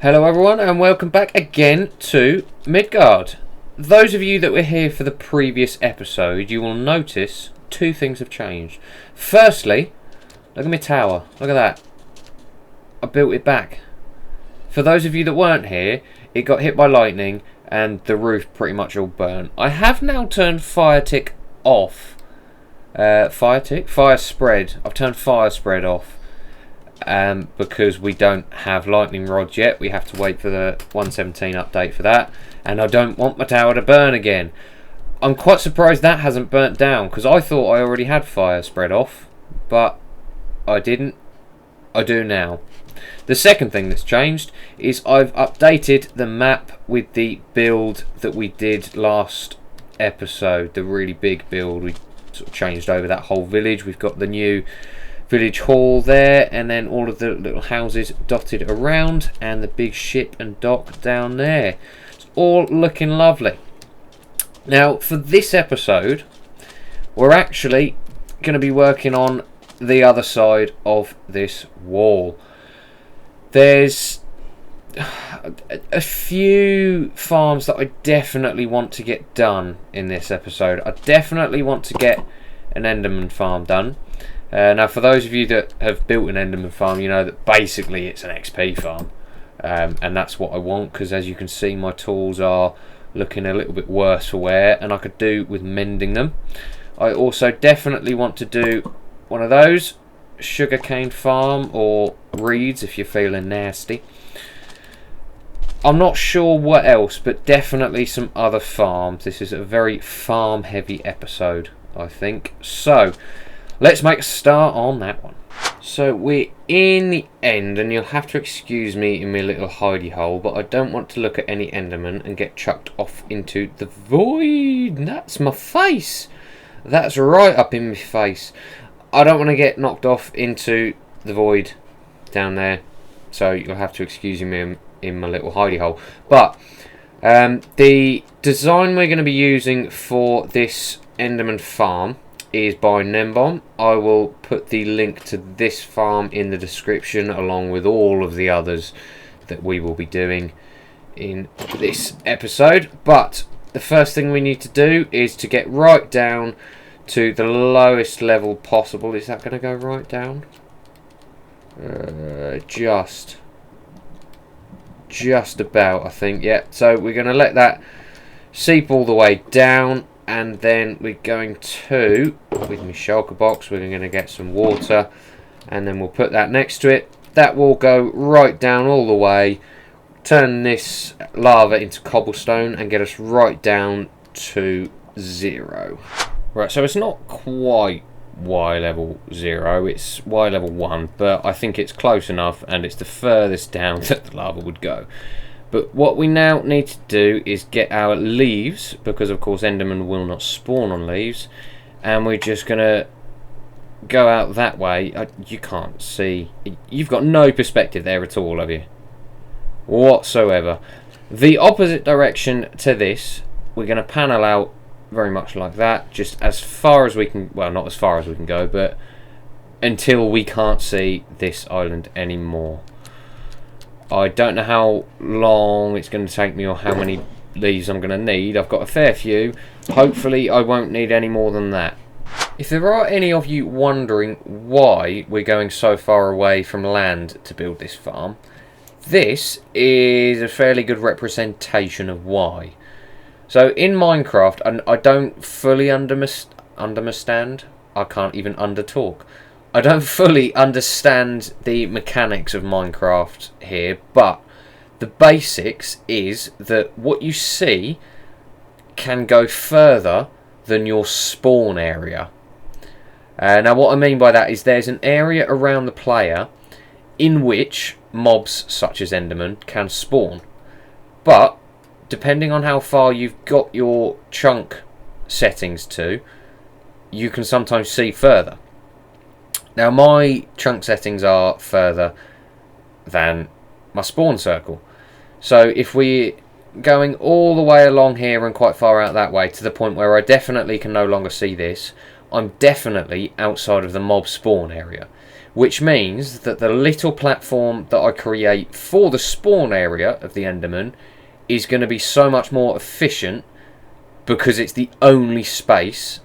Hello everyone and welcome back again to Midgard. Those of you that were here for the previous episode, you will notice two things have changed. Firstly, look at my tower, look at that. I built it back. For those of you that weren't here, it got hit by lightning and the roof pretty much all burnt. I have now turned fire tick off. Fire spread. I've turned fire spread off. Because we don't have lightning rods yet. We have to wait for the 1.17 update for that, and I don't want my tower to burn again. I'm quite surprised that hasn't burnt down, because I thought I already had fire spread off, but I didn't. I do now. The second thing that's changed is I've updated the map with the build that we did last episode, the really big build. We sort of changed over that whole village. We've got the new village hall there, and then all of the little houses dotted around, and the big ship and dock down there. It's all looking lovely. Now for this episode we're actually going to be working on the other side of this wall. There's a few farms that I definitely want to get done in this episode. I definitely want to get an Enderman farm done. Now for those of you that have built an Enderman farm, you know that basically it's an XP farm, and that's what I want, because as you can see my tools are looking a little bit worse for wear, and I could do with mending them. I also definitely want to do one of those, sugarcane farm, or reeds if you're feeling nasty. I'm not sure what else, but definitely some other farms. This is a very farm heavy episode, I think. So let's make a start on that one. So we're in the end, and you'll have to excuse me in my little hidey hole, but I don't want to look at any Enderman and get chucked off into the void. That's my face. That's right up in my face. I don't want to get knocked off into the void down there, so you'll have to excuse me in my little hidey hole. But the design we're going to be using for this Enderman farm is by Nembom. I will put the link to this farm in the description, along with all of the others that we will be doing in this episode. But the first thing we need to do is to get right down to the lowest level possible. Is that going to go right down? Just about, I think. Yeah, so we're going to let that seep all the way down, and then we're going to, with my shulker box, we're going to get some water, and then we'll put that next to it. That will go right down all the way, turn this lava into cobblestone, and get us right down to 0. Right, so it's not quite Y level 0, it's Y level 1, but I think it's close enough, and it's the furthest down that the lava would go. But what we now need to do is get our leaves, because of course Enderman will not spawn on leaves, and we're just going to go out that way. You can't see. You've got no perspective there at all, have you? Whatsoever. The opposite direction to this, we're going to panel out very much like that, just as far as we can, well, not as far as we can go, but until we can't see this island anymore. I don't know how long it's going to take me or how many leaves I'm going to need. I've got a fair few. Hopefully I won't need any more than that. If there are any of you wondering why we're going so far away from land to build this farm, this is a fairly good representation of why. So in Minecraft, and I don't fully understand, I can't even undertalk. I don't fully understand the mechanics of Minecraft here, but the basics is that what you see can go further than your spawn area. Now what I mean by that is there's an area around the player in which mobs such as Enderman can spawn, but depending on how far you've got your chunk settings to, you can sometimes see further. Now my chunk settings are further than my spawn circle, so if we're going all the way along here and quite far out that way to the point where I definitely can no longer see this, I'm definitely outside of the mob spawn area, which means that the little platform that I create for the spawn area of the Enderman is going to be so much more efficient because it's the only space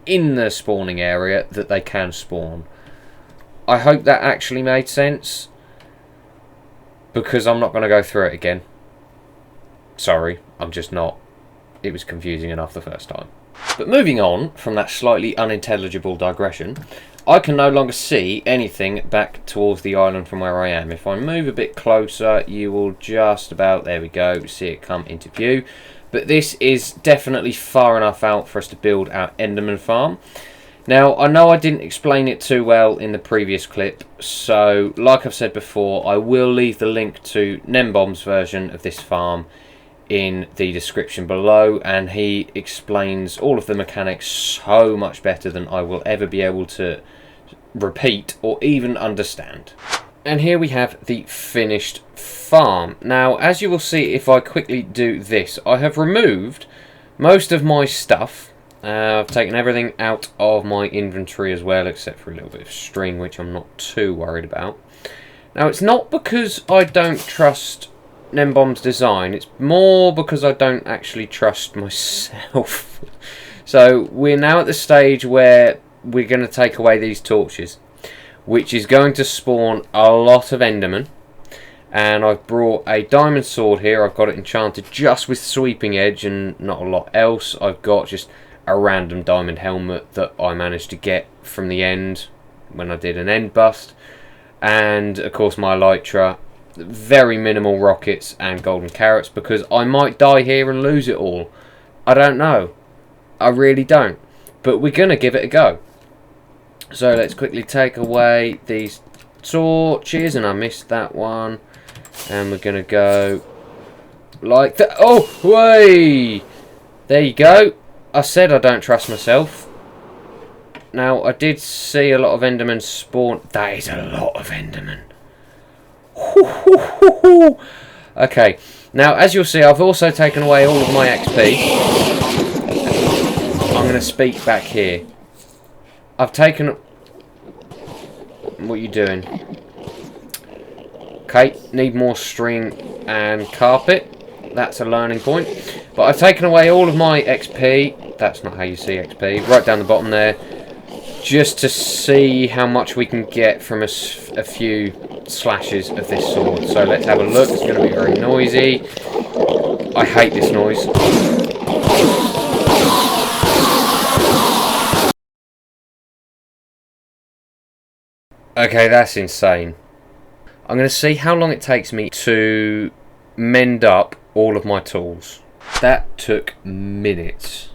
in the spawning area that they can spawn. I hope that actually made sense, because I'm not going to go through it again. Sorry, I'm just not. It was confusing enough the first time. But moving on from that slightly unintelligible digression, I can no longer see anything back towards the island from where I am. If I move a bit closer, you will just about, there we go, see it come into view. But this is definitely far enough out for us to build our Enderman farm. Now, I know I didn't explain it too well in the previous clip, so like I've said before, I will leave the link to Nembom's version of this farm in the description below, and he explains all of the mechanics so much better than I will ever be able to repeat or even understand. And here we have the finished farm. Now, as you will see if I quickly do this, I have removed most of my stuff. I've taken everything out of my inventory as well, except for a little bit of string, which I'm not too worried about. Now, it's not because I don't trust Nembom's design, it's more because I don't actually trust myself. So, we're now at the stage where we're going to take away these torches, which is going to spawn a lot of Endermen. And I've brought a diamond sword here. I've got it enchanted just with sweeping edge and not a lot else. I've got just a random diamond helmet that I managed to get from the end when I did an end bust, and of course my elytra, very minimal rockets and golden carrots, because I might die here and lose it all. I don't know, I really don't, but we're gonna give it a go. So let's quickly take away these torches, and I missed that one, and we're gonna go like that. Oh, way! There you go. I said I don't trust myself. Now, I did see a lot of Endermen spawn. That is a lot of Endermen. Okay, now as you'll see, I've also taken away all of my XP. I'm going to speak back here. I've taken... What are you doing? Okay, need more string and carpet. That's a learning point. But I've taken away all of my XP. That's not how you see XP. Right down the bottom there. Just to see how much we can get from a few slashes of this sword. So let's have a look. It's going to be very noisy. I hate this noise. Okay, that's insane. I'm going to see how long it takes me to mend up all of my tools. That took minutes.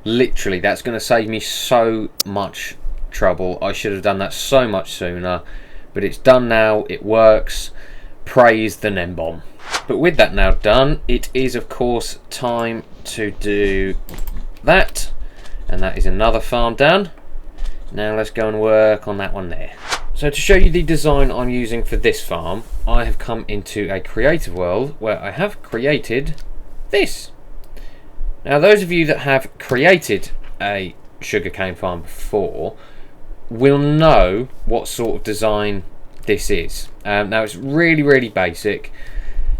Literally, that's going to save me so much trouble. I should have done that so much sooner. But it's done now, it works. Praise the Nembom. But with that now done, it is of course time to do that. And that is another farm done. Now let's go and work on that one there. So to show you the design I'm using for this farm, I have come into a creative world where I have created this. Now those of you that have created a sugarcane farm before will know what sort of design this is. Now it's really basic.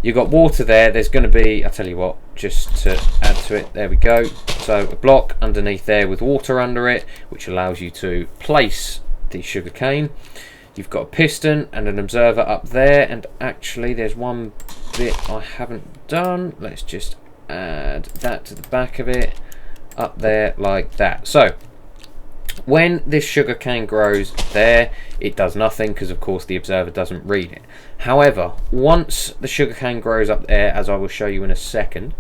You've got water there, there's going to be, I'll tell you what, just to add to it, there we go. So a block underneath there with water under it, which allows you to place the sugarcane. You've got a piston and an observer up there, and actually there's one bit I haven't done. Let's just add that to the back of it, up there like that. So when this sugarcane grows there, it does nothing because of course the observer doesn't read it. However, once the sugarcane grows up there, as I will show you in a second,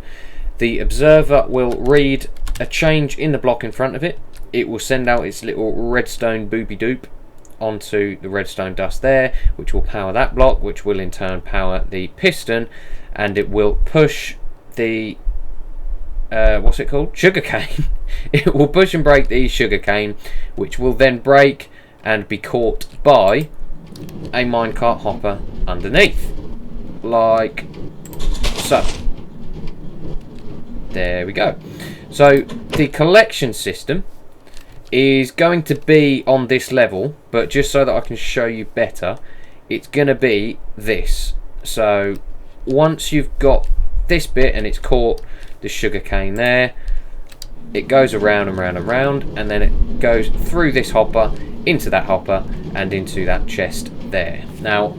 the observer will read a change in the block in front of it. It will send out its little redstone boopy doop onto the redstone dust there, which will power that block, which will in turn power the piston, and it will push the what's it called? Sugarcane. It will push and break the sugarcane, which will then break and be caught by a minecart hopper underneath, like so. There we go. So the collection system is going to be on this level, but just so that I can show you better, it's going to be this. So once you've got this bit and it's caught the sugarcane there, it goes around and round and round, and then it goes through this hopper, into that hopper, and into that chest there. Now,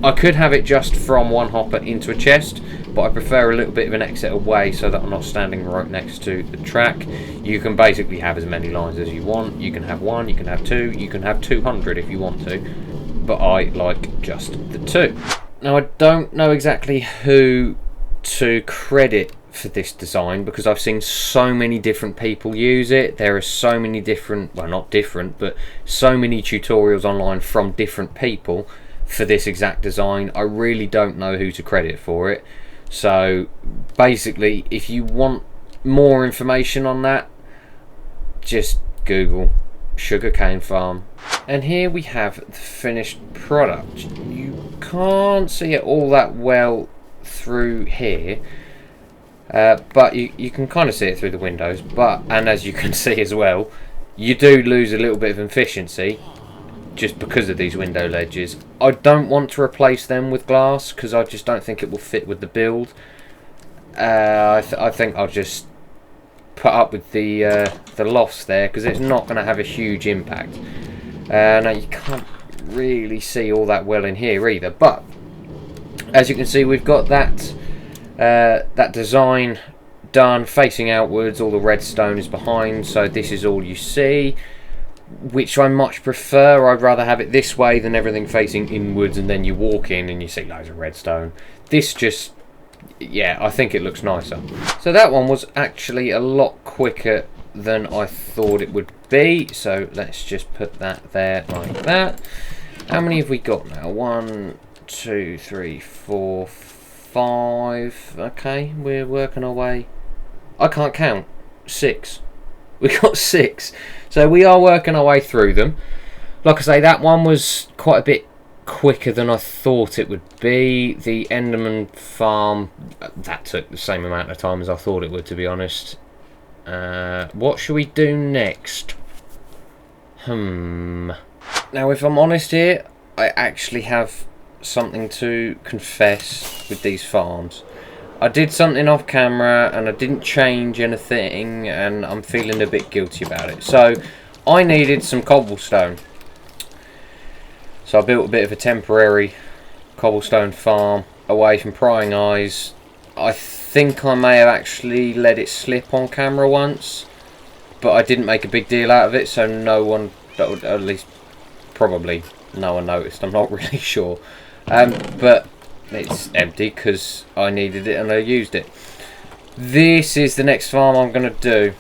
I could have it just from one hopper into a chest, but I prefer a little bit of an exit away so that I'm not standing right next to the track. You can basically have as many lines as you want. You can have one, you can have two, you can have 200 if you want to, but I like just the two. Now, I don't know exactly who to credit for this design because I've seen so many different people use it. There are so many different, well, not different, but so many tutorials online from different people for this exact design. I really don't know who to credit for it. So basically, if you want more information on that, just Google sugarcane farm. And here we have the finished product. You can't see it all that well through here, but you can kind of see it through the windows. And as you can see as well, you do lose a little bit of efficiency just because of these window ledges. I don't want to replace them with glass because I just don't think it will fit with the build. I think I'll just put up with the loss there because it's not going to have a huge impact. Now you can't really see all that well in here either, but as you can see, we've got that that design done facing outwards. All the redstone is behind, so this is all you see, which I much prefer. I'd rather have it this way than everything facing inwards and then you walk in and you see loads of redstone. This just, yeah, I think it looks nicer. So that one was actually a lot quicker than I thought it would be, so let's just put that there like that. How many have we got now? 1, 2, 3, 4, 5. Okay, we're working our way. I can't count. 6. We got 6. So we are working our way through them. Like I say, that one was quite a bit quicker than I thought it would be. The Enderman farm, that took the same amount of time as I thought it would, to be honest. What should we do next? Now, if I'm honest here, I actually have something to confess with these farms. I did something off camera and I didn't change anything, and I'm feeling a bit guilty about it. So I needed some cobblestone, so I built a bit of a temporary cobblestone farm away from prying eyes. I think I may have actually let it slip on camera once, but I didn't make a big deal out of it, so no one, at least probably no one noticed. I'm not really sure, but it's empty because I needed it and I used it. This is the next farm I'm going to do,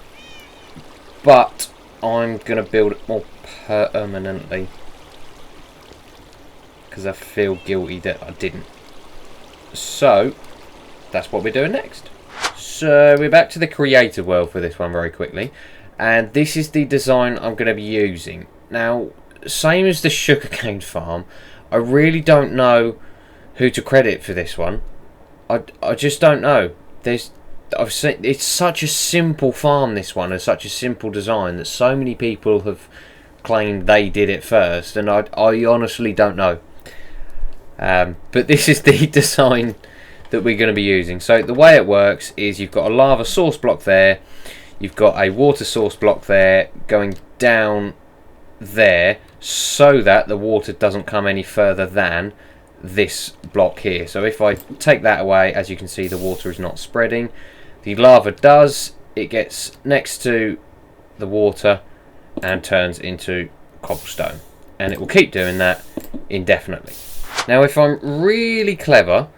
but I'm going to build it more permanently because I feel guilty that I didn't. So that's what we're doing next. So we're back to the creative world for this one very quickly, and this is the design I'm going to be using. Now, same as the sugarcane farm, I really don't know who to credit for this one. I just don't know. I've seen it's such a simple farm, this one, and such a simple design that so many people have claimed they did it first, and I honestly don't know. But this is the design that we're going to be using. So the way it works is you've got a lava source block there, you've got a water source block there going down there so that the water doesn't come any further than this block here. So if I take that away, as you can see, the water is not spreading. The lava does. It gets next to the water and turns into cobblestone, and it will keep doing that indefinitely. Now, if I'm really clever,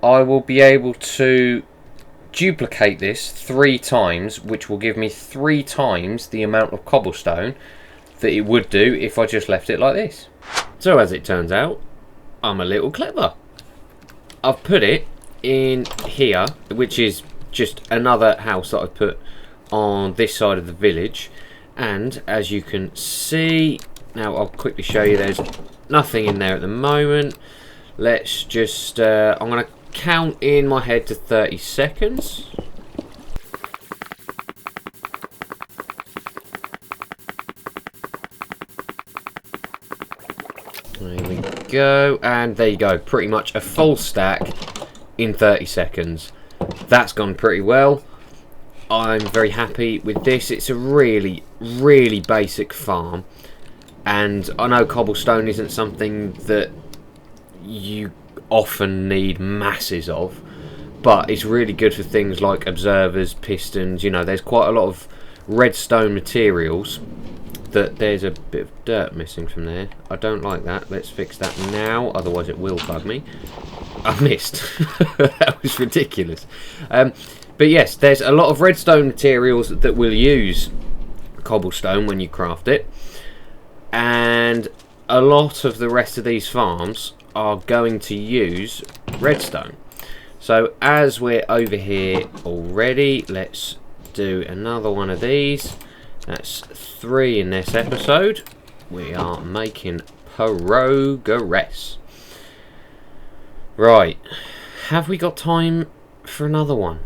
I will be able to duplicate this 3 times, which will give me 3 times the amount of cobblestone that it would do if I just left it like this. So as it turns out, I'm a little clever. I've put it in here, which is just another house that I've put on this side of the village, and as you can see, now I'll quickly show you, there's nothing in there at the moment. Let's just I'm going to count in my head to 30 seconds. go, and there you go. Pretty much a full stack in 30 seconds. That's gone pretty well. I'm very happy with this. It's a really, really basic farm. And I know cobblestone isn't something that you often need masses of, but it's really good for things like observers, pistons. You know, there's quite a lot of redstone materials that there's a bit of dirt missing from there. I don't like that. Let's fix that now, otherwise it will bug me. I missed. That was ridiculous. But yes, there's a lot of redstone materials that will use cobblestone when you craft it, and a lot of the rest of these farms are going to use redstone. So as we're over here already, let's do another one of these. That's 3 in this episode. We are making progress. Right, have we got time for another one?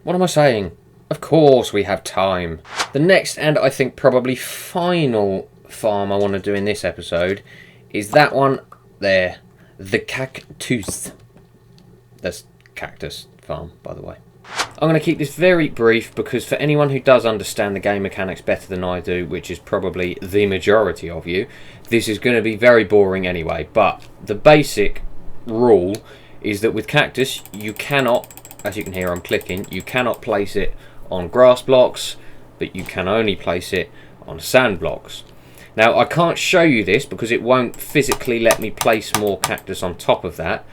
What am I saying? Of course we have time. The next, and I think probably final farm I want to do in this episode is that one there. The Cactus. That's Cactus farm, by the way. I'm going to keep this very brief because for anyone who does understand the game mechanics better than I do, which is probably the majority of you, this is going to be very boring anyway. But the basic rule is that with Cactus, you cannot, as you can hear I'm clicking, you cannot place it on grass blocks, but you can only place it on sand blocks. Now, I can't show you this because it won't physically let me place more cactus on top of that,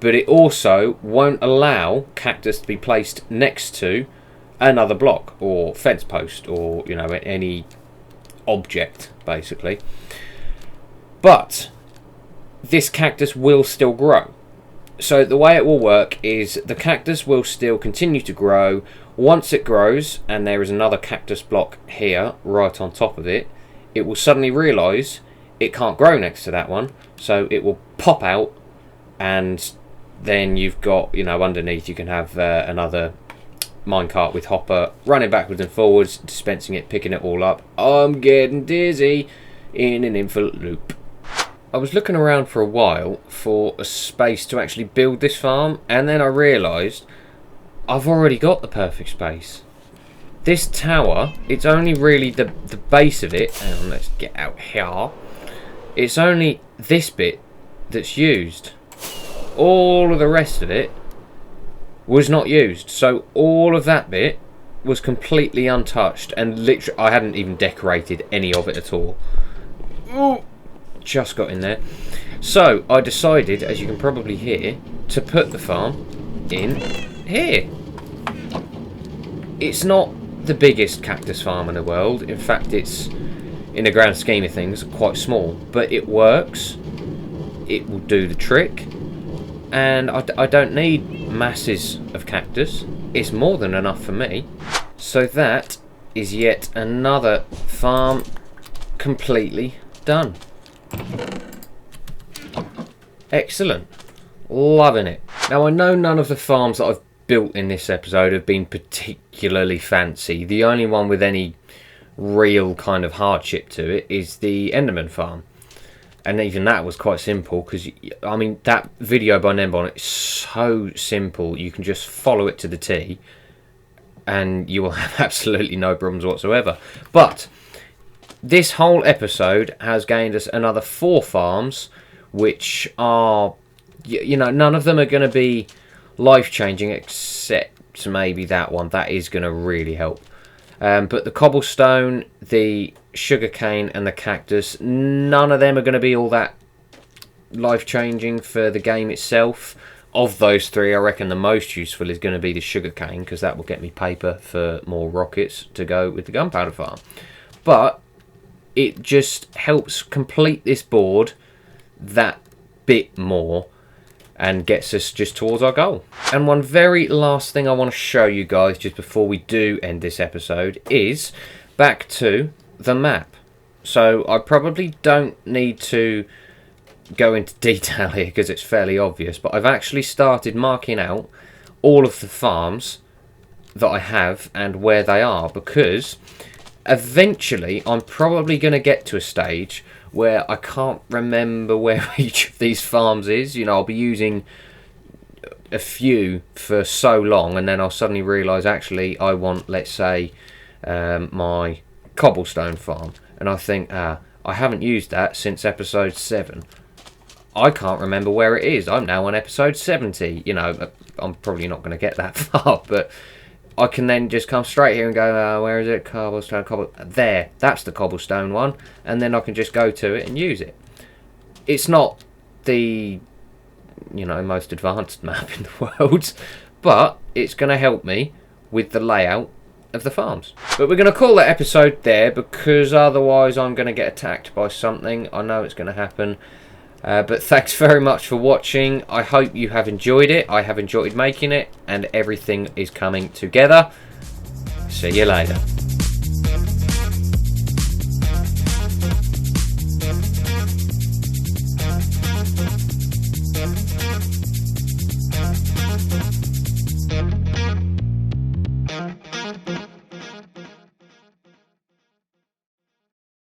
but it also won't allow cactus to be placed next to another block or fence post or, you know, any object, basically. But this cactus will still grow. So the way it will work is the cactus will still continue to grow. Once it grows, and there is another cactus block here right on top of it, it will suddenly realise it can't grow next to that one, so it will pop out, and then you've got, you know, underneath you can have another minecart with hopper running backwards and forwards, dispensing it, picking it all up. I'm getting dizzy in an infinite loop. I was looking around for a while for a space to actually build this farm, and then I realised I've already got the perfect space. This tower, it's only really the base of it, and let's get out here, it's only this bit that's used. All of the rest of it was not used, so all of that bit was completely untouched, and literally I hadn't even decorated any of it at all. Ooh, just got in there. So I decided, as you can probably hear, to put the farm in here. It's not the biggest cactus farm in the world. In fact, it's, in the grand scheme of things, quite small, but it works. It will do the trick, and I don't need masses of cactus. It's more than enough for me. So that is yet another farm completely done. Excellent. Loving it. Now, I know none of the farms that I've built in this episode have been particularly fancy. The only one with any real kind of hardship to it is the Enderman farm, and even that was quite simple because, I mean, that video by Nembon is so simple. You can just follow it to the T and you will have absolutely no problems whatsoever. But this whole episode has gained us another 4 farms, which are, you know, none of them are going to be life-changing except maybe that one. That is going to really help. But the cobblestone, the sugarcane and the cactus, none of them are going to be all that life-changing for the game itself. Of those 3, I reckon the most useful is going to be the sugarcane, because that will get me paper for more rockets to go with the gunpowder farm. But it just helps complete this board that bit more and gets us just towards our goal. And one very last thing I want to show you guys just before we do end this episode is back to the map. So I probably don't need to go into detail here because it's fairly obvious, but I've actually started marking out all of the farms that I have and where they are, because eventually I'm probably going to get to a stage where I can't remember where each of these farms is. You know, I'll be using a few for so long, and then I'll suddenly realise, actually, I want, let's say, my Cobblestone farm. And I think, I haven't used that since episode 7. I can't remember where it is. I'm now on episode 70. You know, I'm probably not going to get that far, but I can then just come straight here and go, where is it? Cobblestone. There, that's the Cobblestone one. And then I can just go to it and use it. It's not the, you know, most advanced map in the world, but it's going to help me with the layout of the farms. But we're going to call that episode there, because otherwise I'm going to get attacked by something. I know it's going to happen. But thanks very much for watching. I hope you have enjoyed it. I have enjoyed making it, and everything is coming together. See you later.